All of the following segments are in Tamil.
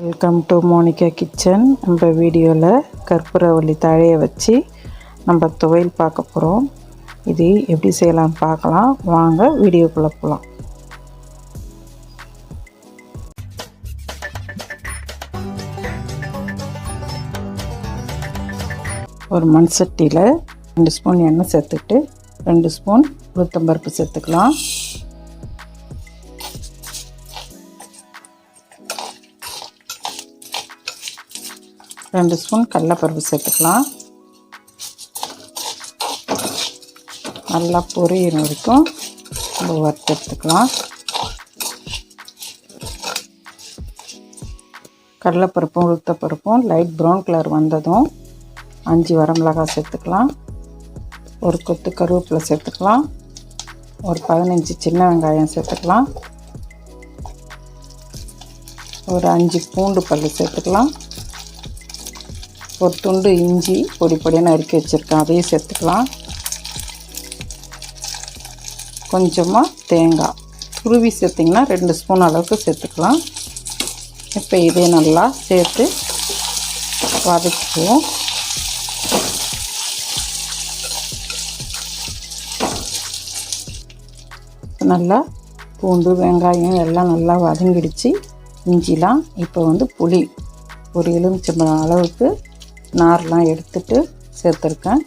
Welcome to Monica kitchen. நம்ம வீடியோவில் கற்பூரவள்ளி தழையை வச்சு நம்ம துவையல் பார்க்க போகிறோம். இது எப்படி செய்யலாம்னு பார்க்கலாம். வாங்க வீடியோக்குள்ளே போகலாம். ஒரு மண் சட்டியில் 2 ஸ்பூன் எண்ணெய் சேர்த்துட்டு 2 ஸ்பூன் உளுத்தம்பருப்பு சேர்த்துக்கலாம். 2 ஸ்பூன் கடலைப்பருப்பு சேர்த்துக்கலாம். நல்லா பொரியிற வரைக்கும் நம்ம வறுத்து எடுத்துக்கலாம். கடலைப்பருப்பும் உளுத்தப்பருப்பும் லைட் ப்ரௌன் கலர் வந்ததும் 5 வரமிளகாய் சேர்த்துக்கலாம். ஒரு கொத்து கருவேப்பிலை சேர்த்துக்கலாம். ஒரு 15 சின்ன வெங்காயம் சேர்த்துக்கலாம். ஒரு 5 பூண்டு பல் சேர்த்துக்கலாம். ஒரு துண்டு இஞ்சி பொடி பொடியாக நறுக்கி வச்சுருக்கேன், அதையும் சேர்த்துக்கலாம். கொஞ்சமாக தேங்காய் துருவி சேர்த்திங்கன்னா 2 ஸ்பூன் அளவுக்கு சேர்த்துக்கலாம். இப்போ இதே நல்லா சேர்த்து வதக்கிக்குவோம். நல்லா பூண்டு வெங்காயம் எல்லாம் நல்லா வதங்கிடுச்சு. இஞ்சிலாம் இப்போ புளி ஒரு எலுமிச்சம்பழம் அளவுக்கு நார்லாம் எடுத்துட்டு சேர்த்துருக்கேன்,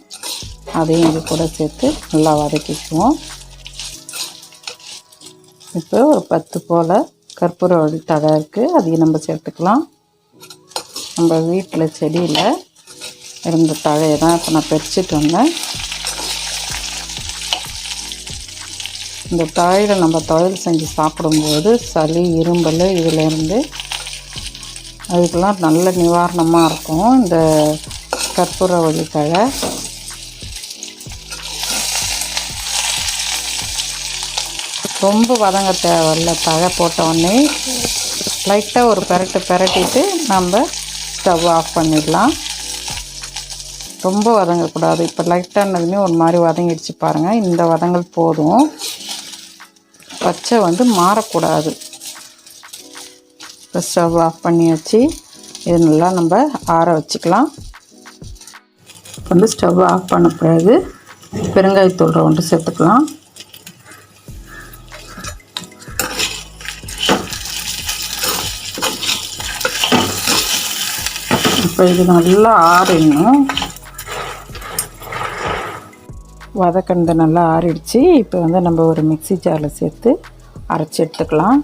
அதையும் இது கூட சேர்த்து நல்லா வதக்கிக்குவோம். இப்போ ஒரு 10 போல் கற்பூரவள்ளி தழை இருக்குது, அதையும் நம்ம சேர்த்துக்கலாம். நம்ம வீட்டில் செடியில் இருந்த தழையை தான் இப்போ நான் பறிச்சிட்டு வந்தேன். இந்த தழையில் நம்ம துவையல் செஞ்சு சாப்பிடும்போது சளி இரும்பல் இதிலேருந்து அதுக்கெல்லாம் நல்ல நிவாரணமாக இருக்கும் இந்த கற்பூரவள்ளி தழை. ரொம்ப வதங்க தேவையில்ல. தழை போட்டோடனே லைட்டாக ஒரு பெரட்டிட்டு நம்ம ஸ்டவ் ஆஃப் பண்ணிடலாம். ரொம்ப வதங்கக்கூடாது. இப்போ லைட்டானதுமே ஒரு மாதிரி வதங்கிடுச்சு பாருங்கள். இந்த வதங்கல் போதும். பச்சை மாறக்கூடாது. இப்போ ஸ்டவ் ஆஃப் பண்ணியாச்சு. இது நல்லா நம்ம ஆற வச்சுக்கலாம். ஸ்டவ் ஆஃப் பண்ண பிறகு பெருங்காயத்தூள் ஒன்று சேர்த்துக்கலாம். இப்போ இது நல்லா ஆறிடணும். வதக்கண்டு நல்லா ஆறிடுச்சு. இப்போ நம்ம ஒரு மிக்ஸி ஜாரில் சேர்த்து அரைச்சி எடுத்துக்கலாம்.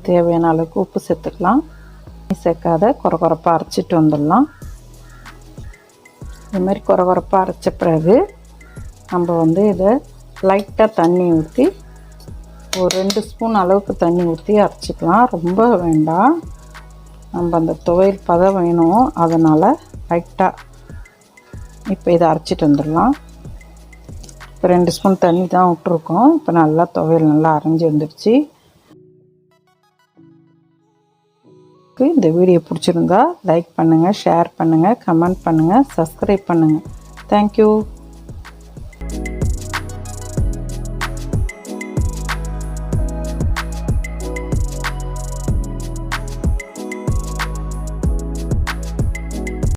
தேவையான அளவுக்கு உப்பு சேர்த்துக்கலாம். சேர்க்காத கொரகொரப்பாக அரைச்சிட்டு வந்துடலாம். இதுமாதிரி கொரகொரப்பாக அரைச்ச பிறகு நம்ம இதை லைட்டாக தண்ணி ஊற்றி ஒரு 2 ஸ்பூன் அளவுக்கு தண்ணி ஊற்றி அரைச்சிக்கலாம். ரொம்ப வேண்டாம், நம்ம அந்த துவையல் பதம் வேணும், அதனால் லைட்டாக. இப்போ இதை அரைச்சிட்டு வந்துடலாம். இப்போ 2 ஸ்பூன் தண்ணி தான் விட்டுருக்கோம். இப்போ நல்லா துவையல் நல்லா அரைஞ்சி வந்துடுச்சு. இந்த வீடியோ பிடிச்சிருந்தா லைக் பண்ணுங்கள், ஷேர் பண்ணுங்கள், கமெண்ட் பண்ணுங்கள், சப்ஸ்கிரைப் பண்ணுங்கள். தேங்க்யூ.